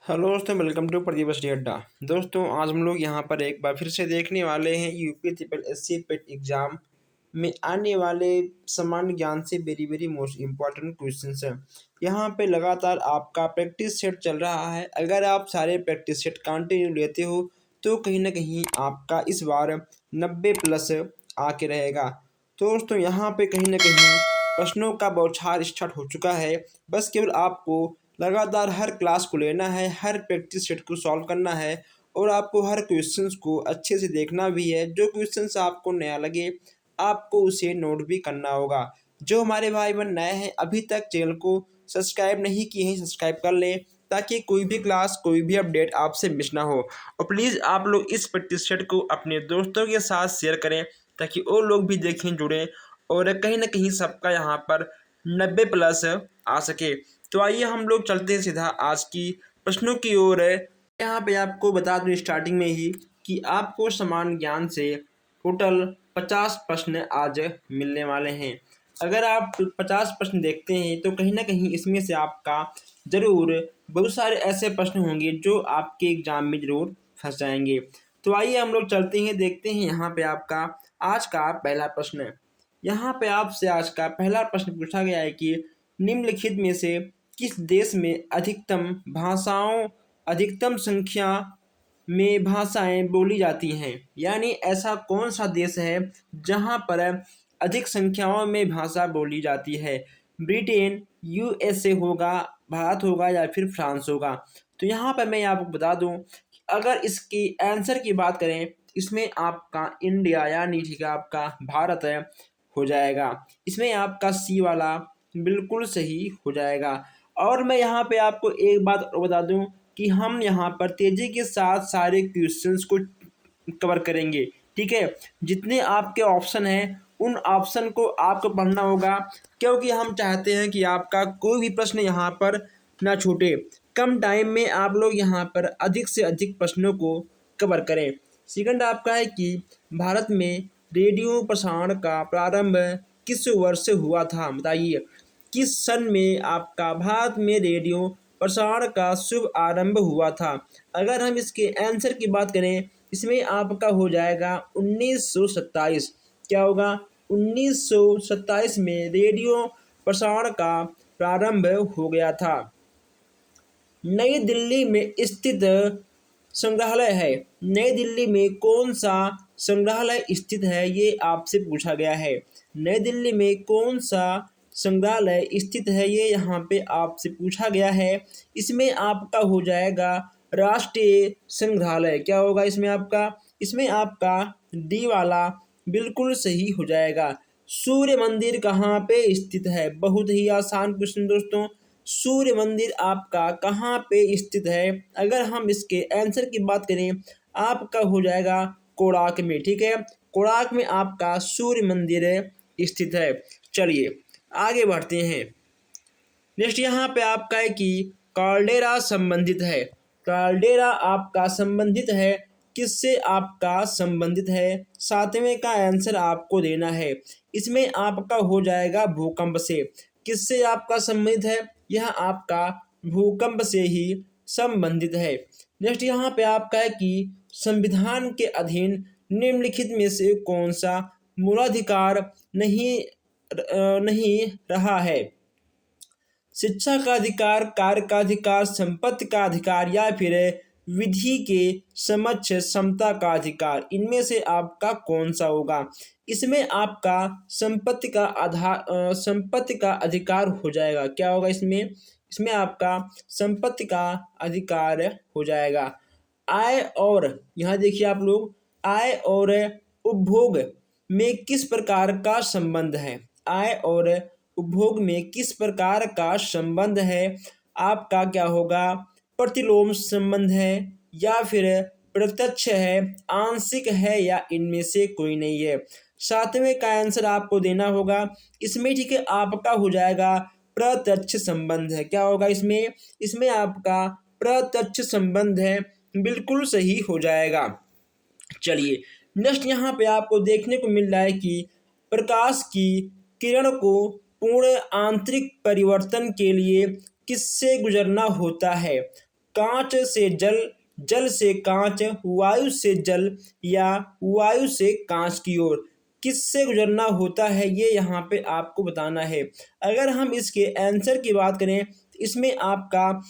Hello दोस्तों, welcome to Pradeep study अड्डा। दोस्तों, आज हम लोग यहाँ पर एक बार फिर से देखने वाले हैं यूपी ट्रिपल एससी पेट एग्जाम में आने वाले सामान्य ज्ञान से very very most important questions हैं। यहाँ पे लगातार आपका प्रैक्टिस सेट चल रहा है। अगर आप सारे प्रैक्टिस सेट कंटिन्यू लेते हो तो कहीं ना कहीं आपका इस बार 90+ आके रहेगा। तो दोस्तों, यहाँ पे कहीं ना कहीं प्रश्नों का बौछार स्टार्ट हो चुका है। बस केवल आपको लगातार हर क्लास को लेना है, हर प्रैक्टिस सेट को सॉल्व करना है और आपको हर क्वेश्चंस को अच्छे से देखना भी है। जो क्वेश्चंस आपको नया लगे आपको उसे नोट भी करना होगा। जो हमारे भाई बहन नए हैं, अभी तक चैनल को सब्सक्राइब नहीं किए हैं, सब्सक्राइब कर लें ताकि कोई भी क्लास कोई भी अपडेट आपसे मिस ना हो। और प्लीज़ आप लोग इस प्रैक्टिस सेट को अपने दोस्तों के साथ शेयर करें ताकि वो लोग भी देखें, जुड़ें और कहीं ना कहीं सबका यहाँ पर 90+ आ सके। तो आइए हम लोग चलते हैं सीधा आज की प्रश्नों की ओर। यहाँ पे आपको बता दूं स्टार्टिंग में ही कि आपको समान ज्ञान से टोटल 50 प्रश्न आज मिलने वाले हैं। अगर आप 50 प्रश्न देखते हैं तो कहीं ना कहीं इसमें से आपका ज़रूर बहुत सारे ऐसे प्रश्न होंगे जो आपके एग्जाम में ज़रूर फंस जाएंगे। तो आइए हम लोग चलते हैं, देखते हैं यहाँ पे आपका आज का पहला प्रश्न। यहाँ पे आपसे आज का पहला प्रश्न पूछा गया है कि निम्नलिखित में से किस देश में अधिकतम संख्या में भाषाएं बोली जाती हैं, यानी ऐसा कौन सा देश है जहां पर अधिक संख्याओं में भाषा बोली जाती है। ब्रिटेन, यूएसए होगा, भारत होगा या फिर फ्रांस होगा। तो यहाँ पर मैं आपको बता दूं कि अगर इसकी आंसर की बात करें, इसमें आपका इंडिया यानी ठीक है आपका भारत है हो जाएगा। इसमें आपका सी वाला बिल्कुल सही हो जाएगा। और मैं यहाँ पे आपको एक बात और बता दूं कि हम यहाँ पर तेज़ी के साथ सारे क्वेश्चंस को कवर करेंगे, ठीक है। जितने आपके ऑप्शन हैं उन ऑप्शन को आपको पढ़ना होगा, क्योंकि हम चाहते हैं कि आपका कोई भी प्रश्न यहाँ पर ना छूटे। कम टाइम में आप लोग यहाँ पर अधिक से अधिक प्रश्नों को कवर करें। सेकंड आपका है कि भारत में रेडियो प्रसारण का प्रारंभ किस वर्ष से हुआ था, बताइए। किस सन में आपका भारत में रेडियो प्रसारण का शुभ आरंभ हुआ था। अगर हम इसके आंसर की बात करें, इसमें आपका हो जाएगा 1927। क्या होगा? 1927 में रेडियो प्रसारण का प्रारंभ हो गया था। नई दिल्ली में स्थित संग्रहालय है। नई दिल्ली में कौन सा संग्रहालय स्थित है, ये आपसे पूछा गया है। नई दिल्ली में कौन सा संग्रहालय स्थित है, ये यहाँ पे आपसे पूछा गया है। इसमें आपका हो जाएगा राष्ट्रीय संग्रहालय। क्या होगा इसमें आपका? इसमें आपका डी वाला बिल्कुल सही हो जाएगा। सूर्य मंदिर कहाँ पे स्थित है? बहुत ही आसान क्वेश्चन दोस्तों। सूर्य मंदिर आपका कहाँ पे स्थित है? अगर हम इसके आंसर की बात करें, आपका हो जाएगा कोणार्क में, ठीक है। कोणार्क में आपका सूर्य मंदिर स्थित है। चलिए आगे बढ़ते हैं। नेक्स्ट यहाँ पे आपका है कि कार्डेरा संबंधित है। कार्डेरा आपका संबंधित है किससे? आपका संबंधित है, सातवें का आंसर आपको देना है। इसमें आपका हो जाएगा भूकंप से। किससे आपका संबंधित है? यह आपका भूकंप से ही संबंधित है। नेक्स्ट यहाँ पे आपका है कि संविधान के अधीन निम्नलिखित में से कौन सा मूलाधिकार नहीं रहा है? शिक्षा का अधिकार, कार्य का अधिकार, संपत्ति का अधिकार या फिर विधि के समक्ष समता का अधिकार। इनमें से आपका कौन सा होगा? इसमें आपका संपत्ति का अधिकार हो जाएगा। क्या होगा इसमें? इसमें आपका संपत्ति का अधिकार हो जाएगा। आय और यहाँ देखिए आप लोग, आय और उपभोग में किस प्रकार का संबंध है? आय और उपभोग में किस प्रकार का संबंध है? आपका क्या होगा? प्रतिलोम संबंध है या फिर प्रत्यक्ष है, आंशिक है या इनमें से कोई नहीं है। सातवें का आंसर आपको देना होगा। इसमें ठीक है आपका हो जाएगा प्रत्यक्ष संबंध है। क्या होगा इसमें? इसमें आपका प्रत्यक्ष संबंध है, बिल्कुल सही हो जाएगा। चलिए नेक्स्ट यहाँ पे आपको देखने को मिल रहा है कि प्रकाश की किरण को पूर्ण आंतरिक परिवर्तन के लिए किससे गुजरना होता है? कांच से जल, जल से कांच, वायु से जल या वायु से कांच की ओर किससे गुजरना होता है, ये यहाँ पे आपको बताना है। अगर हम इसके आंसर की बात करें तो इसमें आपका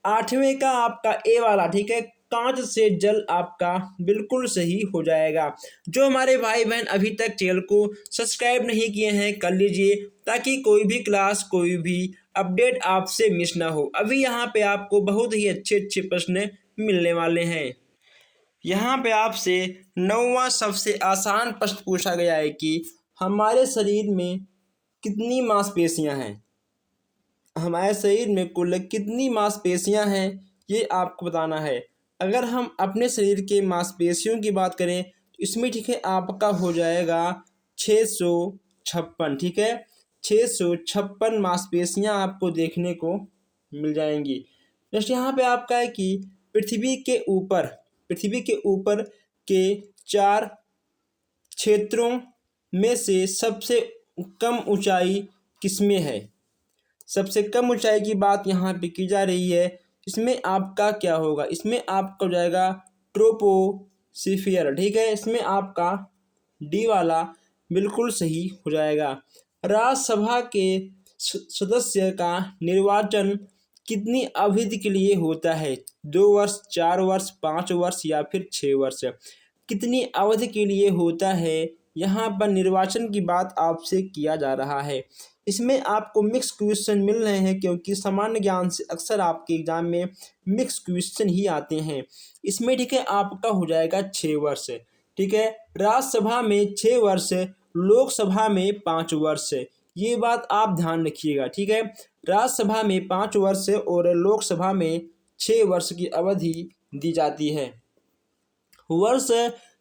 आठवें का आपका ए वाला, ठीक है, कांच से जल आपका बिल्कुल सही हो जाएगा। जो हमारे भाई बहन अभी तक चैनल को सब्सक्राइब नहीं किए हैं कर लीजिए, ताकि कोई भी क्लास कोई भी अपडेट आपसे मिस ना हो। अभी यहाँ पे आपको बहुत ही अच्छे अच्छे प्रश्न मिलने वाले हैं। यहाँ पे आपसे 9वां सबसे आसान प्रश्न पूछा गया है कि हमारे शरीर में कितनी मांसपेशियां हैं। हमारे शरीर में कुल कितनी मांसपेशियां हैं, ये आपको बताना है। अगर हम अपने शरीर के मांसपेशियों की बात करें तो इसमें, ठीक है, आपका हो जाएगा 656, ठीक है, 656 मांसपेशियां आपको देखने को मिल जाएंगी। नेक्स्ट यहाँ पे आपका है कि पृथ्वी के ऊपर के 4 क्षेत्रों में से सबसे कम ऊंचाई किसमें है। सबसे कम ऊंचाई की बात यहाँ पे की जा रही है। इसमें आपका क्या होगा, इसमें आपका हो जाएगा ट्रोपोस्फियर, ठीक है, इसमें आपका डी वाला बिल्कुल सही हो जाएगा। राज्यसभा के सदस्य का निर्वाचन कितनी अवधि के लिए होता है, 2 वर्ष, 4 वर्ष, 5 वर्ष या फिर 6 वर्ष। कितनी अवधि के लिए होता है, यहाँ पर निर्वाचन की बात आपसे किया जा रहा है। इसमें आपको मिक्स क्वेश्चन मिल रहे हैं, क्योंकि सामान्य ज्ञान से अक्सर आपके एग्जाम में मिक्स क्वेश्चन ही आते हैं। इसमें, ठीक है, आपका हो जाएगा 6 वर्ष, ठीक है, राज्यसभा में 6 वर्ष, लोकसभा में 5 वर्ष। ये बात आप ध्यान रखिएगा, ठीक है, राज्यसभा में 5 वर्ष और लोकसभा में 6 वर्ष की अवधि दी जाती है। वर्ष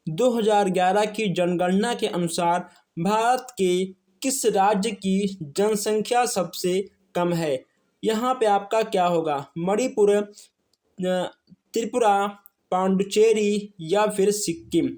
2011 की जनगणना के अनुसार भारत के किस राज्य की जनसंख्या सबसे कम है। यहाँ पे आपका क्या होगा, मणिपुर, त्रिपुरा, पांडुचेरी या फिर सिक्किम।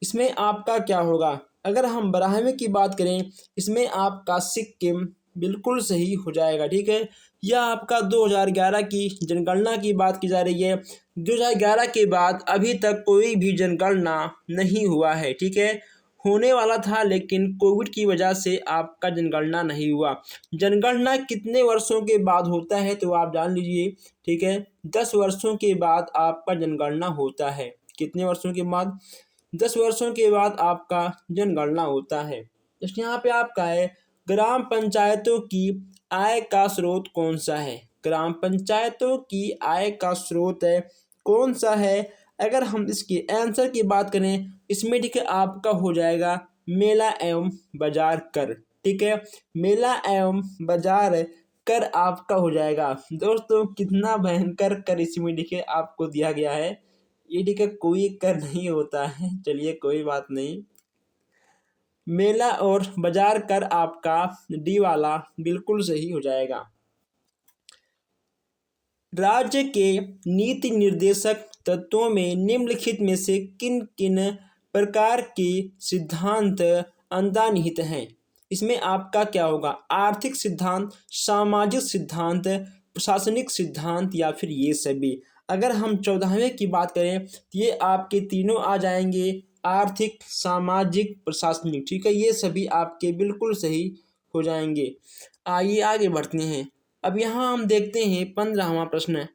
इसमें आपका क्या होगा, अगर हम 12वें की बात करें इसमें आपका सिक्किम बिल्कुल सही हो जाएगा, ठीक है। यह आपका 2011 की जनगणना की बात की जा रही है। 2011 के बाद अभी तक कोई भी जनगणना नहीं हुआ है, ठीक है, होने वाला था लेकिन कोविड की वजह से आपका जनगणना नहीं हुआ। जनगणना कितने वर्षों के बाद होता है तो आप जान लीजिए, ठीक है, 10 वर्षों के बाद आपका जनगणना होता है। कितने वर्षों के बाद, 10 वर्षों के बाद आपका जनगणना होता है। तो यहाँ पे आपका है ग्राम पंचायतों की आय का स्रोत कौन सा है। ग्राम पंचायतों की आय का स्रोत है कौन सा है। अगर हम इसके आंसर की बात करें इसमें, ठीक है, आपका हो जाएगा मेला एवं बाजार कर, ठीक है, मेला एवं बाजार कर आपका हो जाएगा। दोस्तों कितना भयंकर कर इसमें, ठीक है, आपको दिया गया है। ये, ठीक है, कोई कर नहीं होता है, चलिए कोई बात नहीं। मेला और बाजार कर आपका डी वाला बिल्कुल सही हो जाएगा। राज्य के नीति निर्देशक तत्वों में निम्नलिखित में से किन किन प्रकार के सिद्धांत अंतर्निहित हैं। इसमें आपका क्या होगा, आर्थिक सिद्धांत, सामाजिक सिद्धांत, प्रशासनिक सिद्धांत या फिर ये सभी। अगर हम 14वें की बात करें तो ये आपके तीनों आ जाएंगे, आर्थिक, सामाजिक, प्रशासनिक, ठीक है, ये सभी आपके बिल्कुल सही हो जाएंगे। आइए आगे बढ़ते हैं। अब यहाँ हम देखते हैं 15वां प्रश्न।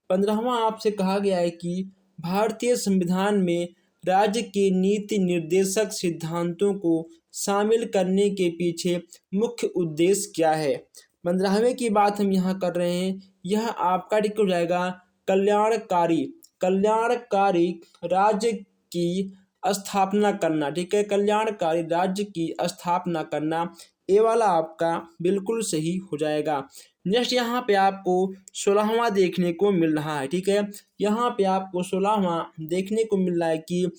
15वां आपसे कहा गया है कि भारतीय संविधान में राज्य के नीति निर्देशक सिद्धांतों को शामिल करने के पीछे मुख्य उद्देश्य क्या है। 15वें की बात हम यहाँ कर रहे हैं। यह आपका ठीक हो जाएगा कल्याणकारी राज्य की स्थापना करना, ठीक है, कल्याणकारी राज्य की स्थापना करना, ये वाला आपका बिल्कुल सही हो जाएगा। नेक्स्ट यहाँ पे आपको 16वां देखने को मिल रहा है, ठीक है, यहाँ पे आपको 16वां देखने को मिल रहा है कि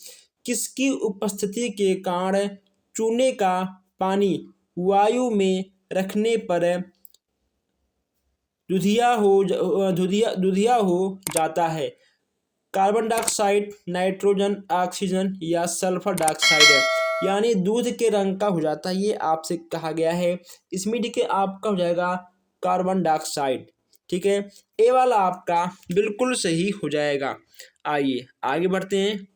किसकी उपस्थिति के कारण चूने का पानी वायु में रखने पर दुधिया हो जाता है। कार्बन डाइऑक्साइड, नाइट्रोजन, ऑक्सीजन या सल्फर डाइऑक्साइड, यानी दूध के रंग का हो जाता है, ये आपसे कहा गया है। इसमें ठीक है आपका हो जाएगा कार्बन डाइऑक्साइड। ठीक है, ए वाला आपका बिल्कुल सही हो जाएगा। आइए आगे बढ़ते हैं।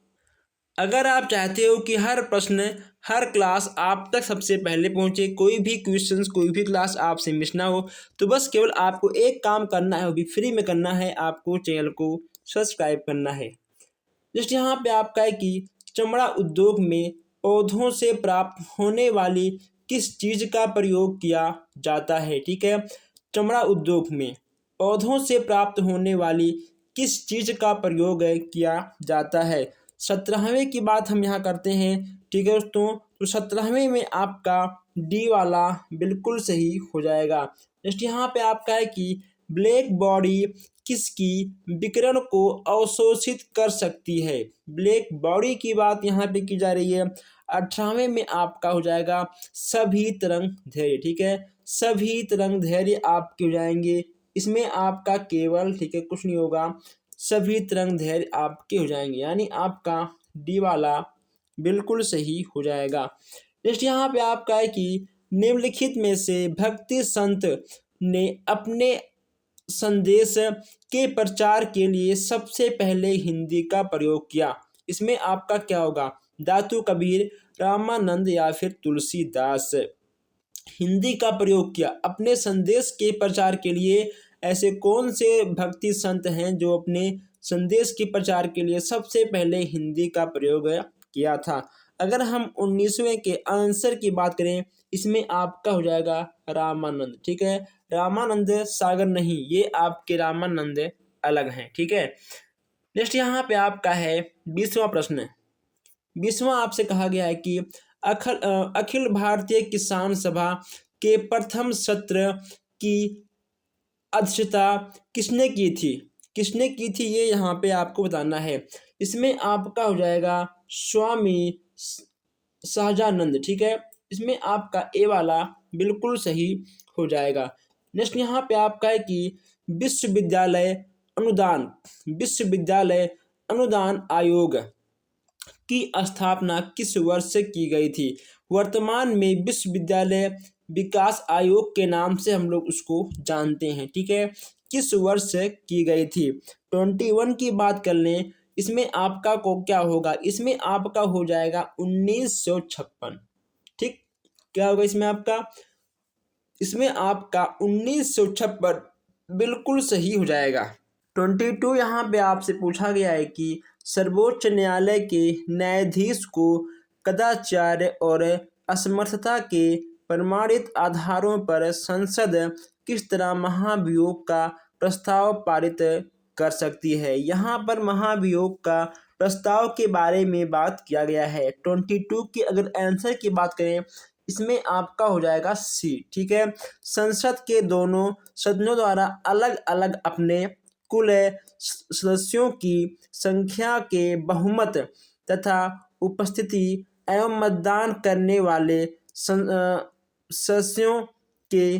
अगर आप चाहते हो कि हर प्रश्न हर क्लास आप तक सबसे पहले पहुंचे, कोई भी क्वेश्चंस कोई भी क्लास आपसे मिस ना हो, तो बस केवल आपको एक काम करना है, वो भी फ्री में करना है, आपको चैनल को सब्सक्राइब करना है। जस्ट यहाँ पे आपका है कि चमड़ा उद्योग में पौधों से प्राप्त होने वाली किस चीज का प्रयोग किया जाता है। ठीक है, चमड़ा उद्योग में पौधों से प्राप्त होने वाली किस चीज का प्रयोग किया जाता है। 17वें की बात हम यहाँ करते हैं। ठीक है दोस्तों, तो 17वें में आपका डी वाला बिल्कुल सही हो जाएगा। जस्ट यहाँ पे आपका है कि ब्लैक बॉडी किसकी विकिरण को अवशोषित कर सकती है। ब्लैक बॉडी की बात यहाँ पे की जा रही है। 18वें में आपका हो जाएगा सभी तरंग धैर्य। ठीक है, सभी तरंग धैर्य आपके हो जाएंगे। इसमें आपका केवल ठीक है कुछ नहीं होगा, सभी तरंग धैर्य आपके हो जाएंगे, यानी आपका डी वाला बिल्कुल सही हो जाएगा। नेक्स्ट यहाँ पे आपका है कि निम्नलिखित में से भक्ति संत ने अपने संदेश के प्रचार के लिए सबसे पहले हिंदी का प्रयोग किया। इसमें आपका क्या होगा, दातू कबीर, रामानंद या फिर तुलसीदास। हिंदी का प्रयोग किया अपने संदेश के प्रचार के लिए। ऐसे कौन से भक्ति संत हैं जो अपने संदेश के प्रचार के लिए सबसे पहले हिंदी का प्रयोग किया था। अगर हम 19वें के आंसर की बात करें, इसमें आपका हो जाएगा रामानंद। ठीक है, रामानंद सागर नहीं, ये आपके रामानंद अलग हैं। ठीक है, नेक्स्ट यहाँ पे आपका है 20वां प्रश्न। 20वां आपसे कहा गया है कि अखिल भारतीय किसान सभा के प्रथम सत्र की अध्यक्षता किसने की थी। किसने की थी ये यहाँ पे आपको बताना है। इसमें आपका हो जाएगा स्वामी सहजानंद। ठीक है, इसमें आपका ए वाला बिल्कुल सही हो जाएगा। नेक्स्ट यहाँ पे आपका है कि विश्वविद्यालय अनुदान विश्वविद्यालय अनुदान आयोग की स्थापना किस वर्ष से की गई थी। वर्तमान में विश्वविद्यालय विकास आयोग के नाम से हम लोग उसको जानते हैं। ठीक है, किस वर्ष से की गई थी। 21 की बात कर लें, इसमें आपका को क्या होगा, इसमें आपका हो जाएगा 1956। ठीक, क्या होगा इसमें आपका, इसमें आपका 1956 बिल्कुल सही हो जाएगा। 22 यहाँ पे आपसे पूछा गया है कि सर्वोच्च न्यायालय के न्यायाधीश को कदाचार और असमर्थता के प्रमाणित आधारों पर संसद किस तरह महाभियोग का प्रस्ताव पारित कर सकती है। यहाँ पर महाभियोग का प्रस्ताव के बारे में बात किया गया है। 22 की अगर आंसर की बात करें, इसमें आपका हो जाएगा सी। ठीक है, संसद के दोनों सदनों द्वारा अलग अलग अपने कुल सदस्यों की संख्या के बहुमत तथा उपस्थिति एवं मतदान करने वाले सदस्यों के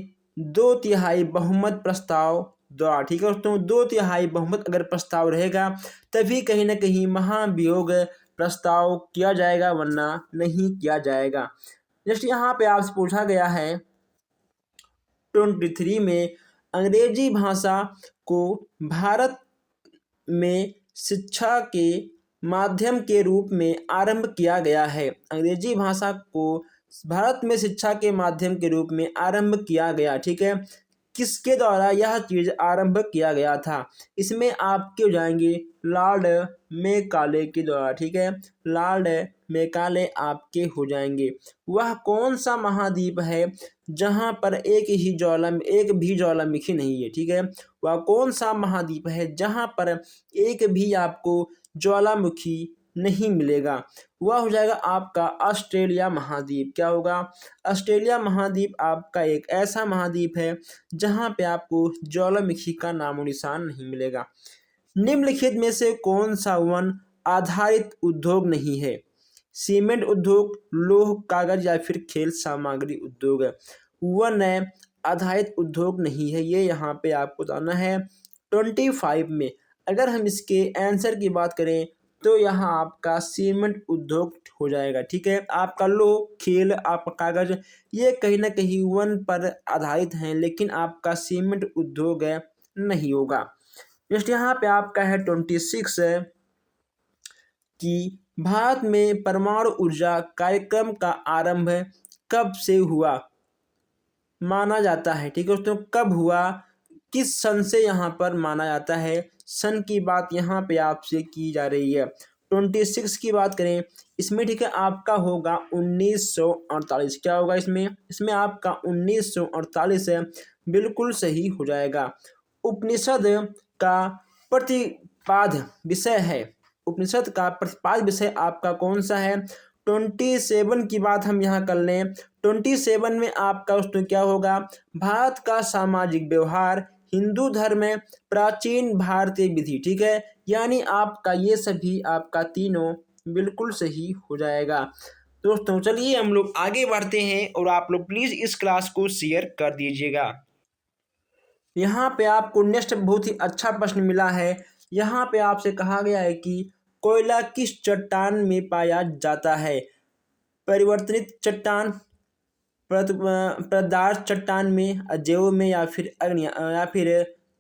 2/3 बहुमत प्रस्ताव द्वारा। ठीक है दोस्तों, 2/3 बहुमत अगर प्रस्ताव रहेगा तभी कहीं ना कहीं महाभियोग प्रस्ताव किया जाएगा, वरना नहीं किया जाएगा। जस्ट यहाँ पे आपसे पूछा गया है 23 में अंग्रेजी भाषा को भारत में शिक्षा के माध्यम के रूप में आरंभ किया गया है। अंग्रेजी भाषा को भारत में शिक्षा के माध्यम के रूप में आरंभ किया गया। ठीक है, किसके द्वारा यह चीज आरंभ किया गया था। इसमें आपके हो जाएंगे लॉर्ड मेकाले के द्वारा। ठीक है, लॉर्ड मेकाले आपके हो जाएंगे। वह कौन सा महाद्वीप है जहां पर एक भी ज्वालामुखी नहीं है। ठीक है, वह कौन सा महाद्वीप है जहां पर एक भी आपको ज्वालामुखी नहीं मिलेगा। वह हो जाएगा आपका ऑस्ट्रेलिया महाद्वीप। क्या होगा, ऑस्ट्रेलिया महाद्वीप आपका एक ऐसा महाद्वीप है जहां पे आपको ज्वालामुखी का नामो निशान नहीं मिलेगा। निम्नलिखित में से कौन सा वन आधारित उद्योग नहीं है। सीमेंट उद्योग, लौह कागज या फिर खेल सामग्री उद्योग। वन आधारित उद्योग नहीं है, ये यहाँ पे आपको बताना है। 25 में अगर हम इसके आंसर की बात करें तो यहाँ आपका सीमेंट उद्योग हो जाएगा। ठीक है, आपका लौह, खेल, आपका कागज, ये कहीं ना कहीं वन पर आधारित हैं, लेकिन आपका सीमेंट उद्योग नहीं होगा। नेक्स्ट यहाँ पे आपका है 26 कि भारत में परमाणु ऊर्जा कार्यक्रम का आरंभ कब से हुआ माना जाता है। ठीक है दोस्तों, कब हुआ, किस सन से यहाँ पर माना जाता है, सन की बात यहाँ पे आपसे की जा रही है। 26 की बात करें इसमें, ठीक है, आपका होगा 1948। क्या होगा इसमें, इसमें आपका 1948 बिल्कुल सही हो जाएगा। उपनिषद का प्रतिपाद विषय है, उपनिषद का प्रतिपाद विषय आपका कौन सा है। 27 की बात हम यहाँ कर लें। 27 में आपका दोस्तों क्या होगा, भारत का सामाजिक व्यवहार, हिंदू धर्म में प्राचीन भारतीय विधि। ठीक है, यानी आपका ये सभी आपका तीनों बिल्कुल सही हो जाएगा। दोस्तों चलिए हम लोग आगे बढ़ते हैं और आप लोग प्लीज़ इस क्लास को शेयर कर दीजिएगा। यहाँ पे आपको नेक्स्ट बहुत ही अच्छा प्रश्न मिला है। यहाँ पे आपसे कहा गया है कि कोयला किस चट्टान में पाया जाता है। परिवर्तनित चट्टान, पदार्थ चट्टान में, अजैव में, या फिर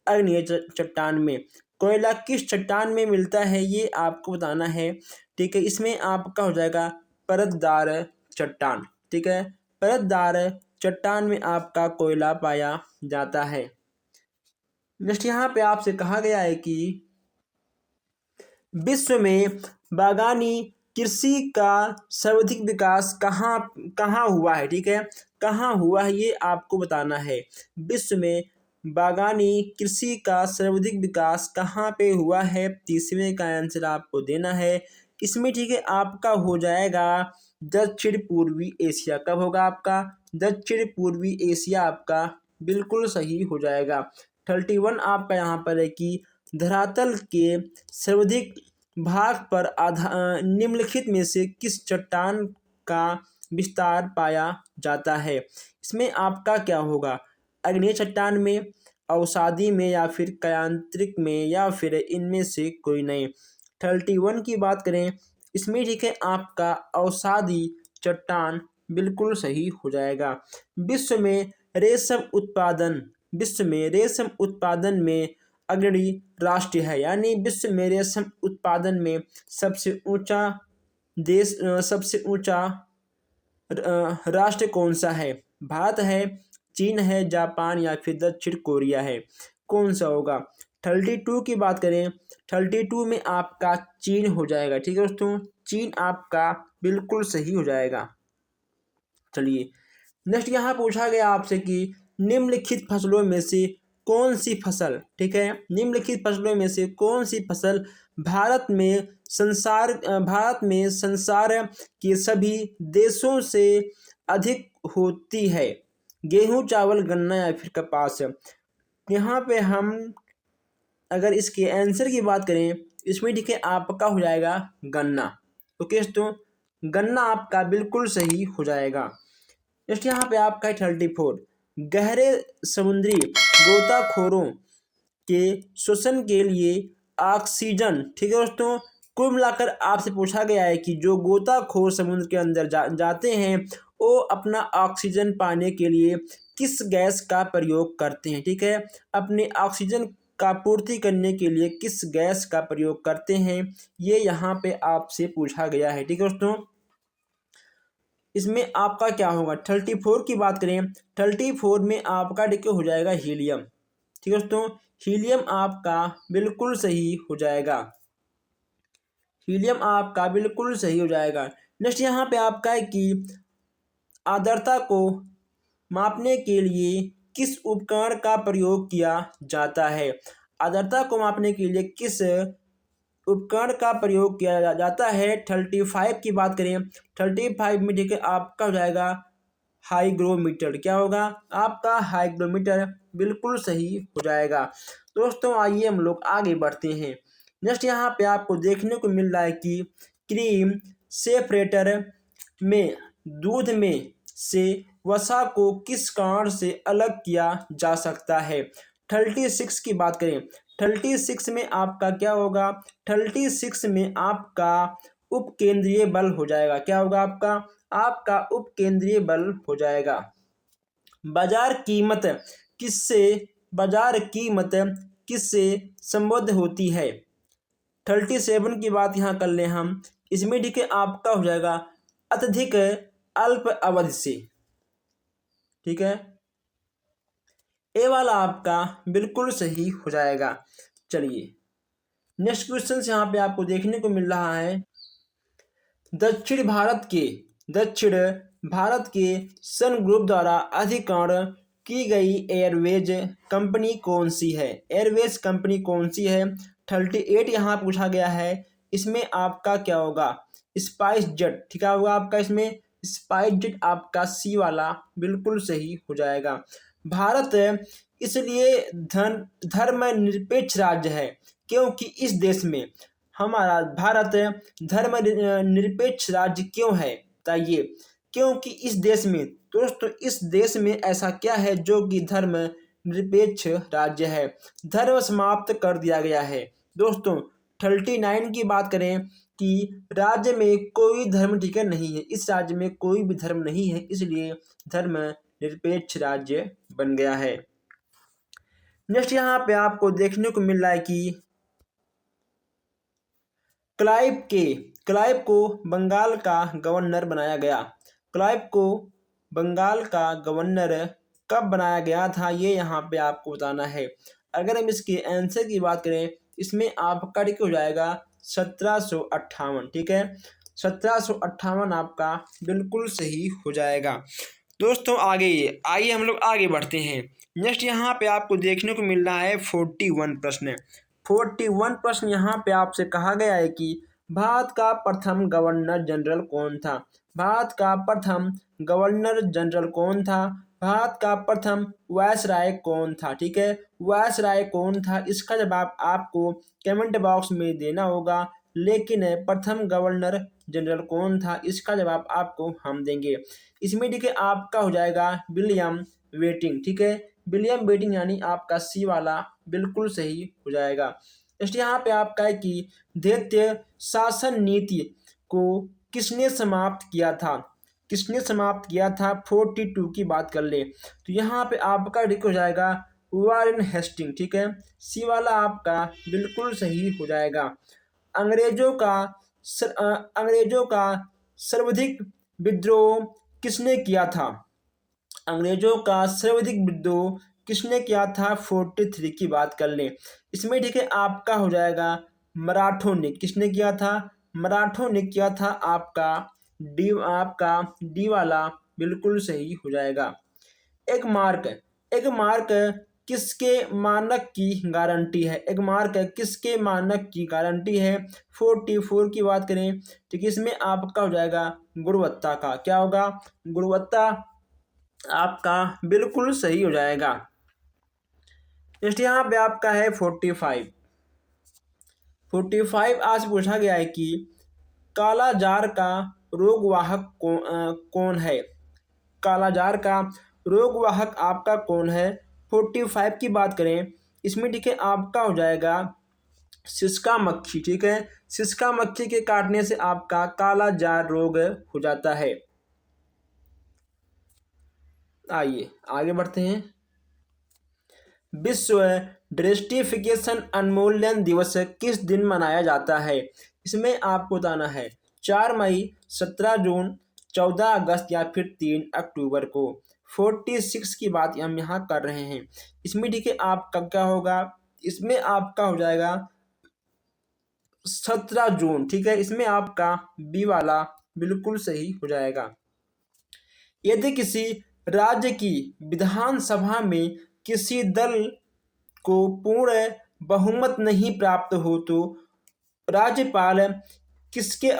अग्निय चट्टान में। कोयला किस चट्टान में मिलता है ये आपको बताना है। ठीक है, इसमें आपका हो जाएगा परतदार चट्टान। ठीक है, परतदार चट्टान में आपका कोयला पाया जाता है। नेक्स्ट यहाँ पे आपसे कहा गया है कि विश्व में बागानी कृषि का सर्वाधिक विकास कहाँ कहाँ हुआ है। ठीक है, कहाँ हुआ है ये आपको बताना है। विश्व में बागानी कृषि का सर्वाधिक विकास कहाँ पे हुआ है, तीसरे का आंसर आपको देना है इसमें। ठीक है, आपका हो जाएगा दक्षिण पूर्वी एशिया। कब होगा आपका, दक्षिण पूर्वी एशिया आपका बिल्कुल सही हो जाएगा। 31 आपका यहाँ पर है कि धरातल के सर्वाधिक भाग पर निम्नलिखित में से किस चट्टान का विस्तार पाया जाता है। इसमें आपका क्या होगा, अग्नेय चट्टान में, अवसादी में, या फिर कायांतरिक में, या फिर इनमें से कोई नहीं। 31 की बात करें इसमें, ठीक है, आपका अवसादी चट्टान बिल्कुल सही हो जाएगा। विश्व में रेशम उत्पादन, विश्व में रेशम उत्पादन में अग्रणी राष्ट्र है, यानी विश्व में रेशम उत्पादन में सबसे ऊंचा देश, सबसे ऊंचा राष्ट्र कौन सा है। भारत है, चीन है, जापान, या फिर दक्षिण कोरिया है, कौन सा होगा। 32 की बात करें, 32 में आपका चीन हो जाएगा। ठीक है दोस्तों, चीन आपका बिल्कुल सही हो जाएगा। चलिए नेक्स्ट यहाँ पूछा गया आपसे कि निम्नलिखित फसलों में से कौन सी फसल, ठीक है, निम्नलिखित फसलों में से कौन सी फसल भारत में संसार के सभी देशों से अधिक होती है। गेहूं, चावल, गन्ना, या फिर कपास। यहाँ पे हम अगर इसके आंसर की बात करें इसमें, ठीक है, आपका हो जाएगा गन्ना। ओके दोस्तों, गन्ना आपका बिल्कुल सही हो जाएगा। नेक्स्ट यहाँ पे आपका है 34 गहरे समुद्री गोताखोरों के शोषण के लिए ऑक्सीजन। ठीक है दोस्तों, कुल मिलाकर आपसे पूछा गया है कि जो गोताखोर समुद्र के अंदर जाते हैं वो अपना ऑक्सीजन पाने के लिए किस गैस का प्रयोग करते हैं। ठीक है, अपने ऑक्सीजन का पूर्ति करने के लिए किस गैस का प्रयोग करते हैं, ये यहाँ पे आपसे पूछा गया है। ठीक है दोस्तों, इसमें आपका क्या होगा, 34 की बात करें, 34 में आपका डिके हो जाएगा हीलियम। ठीक है दोस्तों, हीलियम आपका बिल्कुल सही हो जाएगा, हीलियम आपका बिल्कुल सही हो जाएगा। नेक्स्ट यहाँ पे आपका है कि आर्द्रता को मापने के लिए किस उपकरण का प्रयोग किया जाता है। आर्द्रता को मापने के लिए किस उपकरण का प्रयोग किया जाता है। 35 की बात करें, 35 में ठीक है आपका हो जाएगा हाइग्रोमीटर। क्या होगा आपका, हाइग्रोमीटर बिल्कुल सही हो जाएगा। दोस्तों आइए हम लोग आगे बढ़ते हैं। नेक्स्ट यहाँ पे आपको देखने को मिल रहा है कि क्रीम सेपरेटर में दूध में से वसा को किस कारण से अलग किया जा सकता है। 36 की बात करें, 36 में आपका क्या होगा, 36 में आपका उपकेंद्रीय बल हो जाएगा। क्या होगा आपका उपकेंद्रीय बल हो जाएगा। बाजार कीमत किससे संबद्ध होती है? 37 की बात यहाँ कर लें हम, इसमें ठीक है आपका हो जाएगा अत्यधिक अल्प अवधि से। ठीक है, ए वाला आपका बिल्कुल सही हो जाएगा। चलिए नेक्स्ट क्वेश्चन यहाँ पे आपको देखने को मिल रहा है, दक्षिण भारत के सन ग्रुप द्वारा अधिग्रहण की गई एयरवेज कंपनी कौन सी है? एयरवेज कंपनी कौन सी है? 38 यहाँ पूछा गया है। इसमें आपका क्या होगा? Spice jet. ठीक है, होगा आपका इसमें स्पाइस जेट आपका सी वाला बिल्कुल सही हो जाएगा। भारत इसलिए धर्मनिरपेक्ष राज्य है क्योंकि इस देश में हमारा भारत धर्मनिरपेक्ष राज्य क्यों है बताइए? क्योंकि इस देश में दोस्तों, इस देश में ऐसा क्या है जो कि धर्म निरपेक्ष राज्य है? धर्म समाप्त कर दिया गया है दोस्तों। 39 की बात करें कि राज्य में कोई धर्म ठीक है नहीं है, इस राज्य में कोई भी धर्म नहीं है, इसलिए धर्म निरपेक्ष राज्य बन गया है। नेक्स्ट यहाँ पे आपको देखने को मिल रहा है कि क्लाइव को बंगाल का गवर्नर बनाया गया। क्लाइव को बंगाल का गवर्नर कब बनाया गया था, ये यहाँ पे आपको बताना है। अगर हम इसके आंसर की बात करें, इसमें आपका ठीक हो जाएगा 1758। ठीक है, 1758 आपका बिल्कुल सही हो जाएगा। दोस्तों आइए हम लोग आगे बढ़ते हैं। नेक्स्ट यहाँ पे आपको देखने को मिल रहा है 41 प्रश्न। 41 प्रश्न यहाँ पे आपसे कहा गया है कि भारत का प्रथम गवर्नर जनरल कौन था? भारत का प्रथम गवर्नर जनरल कौन था? भारत का प्रथम वायसराय कौन था? ठीक है, वायसराय कौन था, इसका जवाब आपको कमेंट बॉक्स में देना होगा। लेकिन प्रथम गवर्नर जनरल कौन था, इसका जवाब आपको हम देंगे। इसमें ठीक है आपका हो जाएगा विलियम वेटिंग। ठीक है, विलियम वेटिंग यानी आपका सी वाला बिल्कुल सही हो जाएगा। इसलिए यहाँ पे आपका है कि दैत्य शासन नीति को किसने समाप्त किया था? किसने समाप्त किया था? 42 की बात कर ले तो यहाँ पे आपका ठीक हो जाएगा वारेन हेस्टिंग। ठीक है, सी वाला आपका बिल्कुल सही हो जाएगा। अंग्रेजों का सर्वाधिक विद्रोह किसने किया था? अंग्रेजों का सर्वाधिक विद्रोह किसने किया था? 43 की बात कर लें, इसमें ठीक है आपका हो जाएगा मराठों ने। किसने किया था? मराठों ने किया था। आपका डी वाला बिल्कुल सही हो जाएगा। एक मार्क किसके मानक की गारंटी है? एक मार्क किसके मानक की गारंटी है? 44 की बात करें ठीक है, इसमें आपका हो जाएगा गुणवत्ता का। क्या होगा? गुणवत्ता आपका बिल्कुल सही हो जाएगा। नेक्स्ट यहाँ पे आपका है 45 आज पूछा गया है कि काला जार का रोगवाहक कौन है? काला जार का रोगवाहक आपका कौन है? 45 की बात करें, इसमें ठीक है आपका हो जाएगा सिसका मक्खी। ठीक है, सिसका मक्खी के काटने से आपका काला जार रोग हो जाता है। आइए आगे बढ़ते हैं। विश्व ड्रेस्टिफिकेशन उन्मूलन दिवस किस दिन मनाया जाता है? इसमें आपको बताना है 4 मई, 17 जून, 14 अगस्त या फिर 3 अक्टूबर को। 46 की बात हम यहाँ कर रहे हैं। इसमें ठीक है आपका क्या होगा? इसमें आपका हो जाएगा 17 जून। ठीक है, इसमें आपका बी वाला बिल्कुल सही हो जाएगा। यदि किसी राज्य की विधानसभा में किसी दल को पूर्ण बहुमत नहीं प्राप्त हो तो राज्यपाल किसके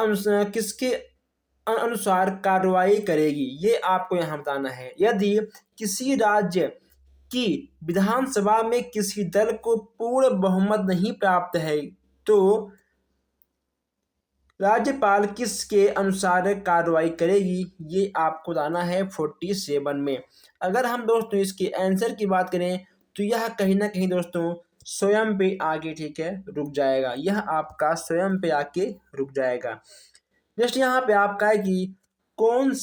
अनुसार कार्रवाई करेगी, ये आपको यहाँ बताना है। यदि किसी राज्य की विधानसभा में किसी दल को पूर्ण बहुमत नहीं प्राप्त है तो राज्यपाल किसके अनुसार कार्रवाई करेगी, ये आपको बताना है 47 में। अगर हम दोस्तों इसके आंसर की बात करें तो यह कहीं ना कहीं दोस्तों स्वयं पे आके ठीक है रुक जाएगा। यह आपका स्वयं पे आके रुक जाएगा। नेक्स्ट यहाँ पे आपका है कि कौन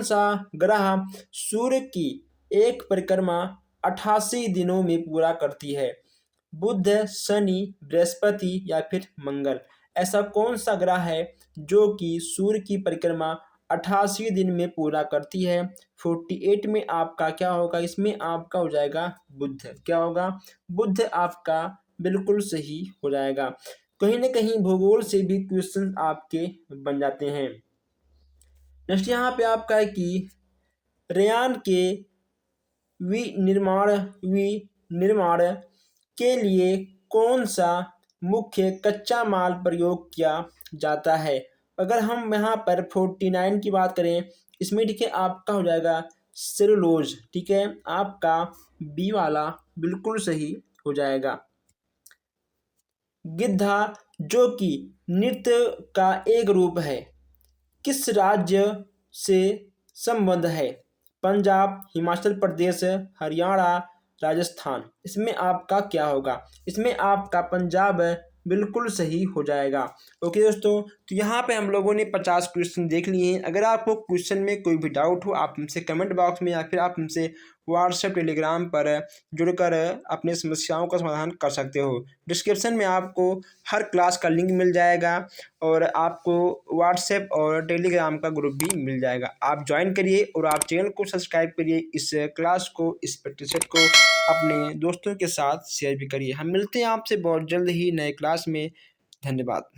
सा ग्रह सूर्य की एक परिक्रमा 88 दिनों में पूरा करती है? बुध, शनि, बृहस्पति या फिर मंगल? ऐसा कौन सा ग्रह है जो कि सूर्य की परिक्रमा 88 दिन में पूरा करती है? 48 में आपका क्या होगा? इसमें आपका हो जाएगा बुध। क्या होगा? बुध आपका बिल्कुल सही हो जाएगा। कहीं ना कहीं भूगोल से भी क्वेश्चन आपके बन जाते हैं। नेक्स्ट यहाँ पे आपका है कि रेयान के विनिर्माण के लिए कौन सा मुख्य कच्चा माल प्रयोग किया जाता है? अगर हम यहाँ पर 49 की बात करें, इसमें ठीक है आपका हो जाएगा सेलुलोज। ठीक है, आपका बी वाला बिल्कुल सही हो जाएगा। गिद्धा जो कि नृत्य का एक रूप है, किस राज्य से संबद्ध है? पंजाब, हिमाचल प्रदेश, हरियाणा, राजस्थान? इसमें आपका क्या होगा? इसमें आपका पंजाब बिल्कुल सही हो जाएगा। ओके दोस्तों, तो यहाँ पे हम लोगों ने 50 क्वेश्चन देख लिए हैं। अगर आपको क्वेश्चन में कोई भी डाउट हो, आप हमसे कमेंट बॉक्स में या फिर आप हमसे व्हाट्सएप टेलीग्राम पर जुड़कर अपनी समस्याओं का समाधान कर सकते हो। डिस्क्रिप्शन में आपको हर क्लास का लिंक मिल जाएगा और आपको व्हाट्सएप और टेलीग्राम का ग्रुप भी मिल जाएगा। आप ज्वाइन करिए और आप चैनल को सब्सक्राइब करिए। इस क्लास को, इस प्रैक्टिस सेट को अपने दोस्तों के साथ शेयर भी करिए। हम मिलते हैं आपसे बहुत जल्द ही नए क्लास में। धन्यवाद।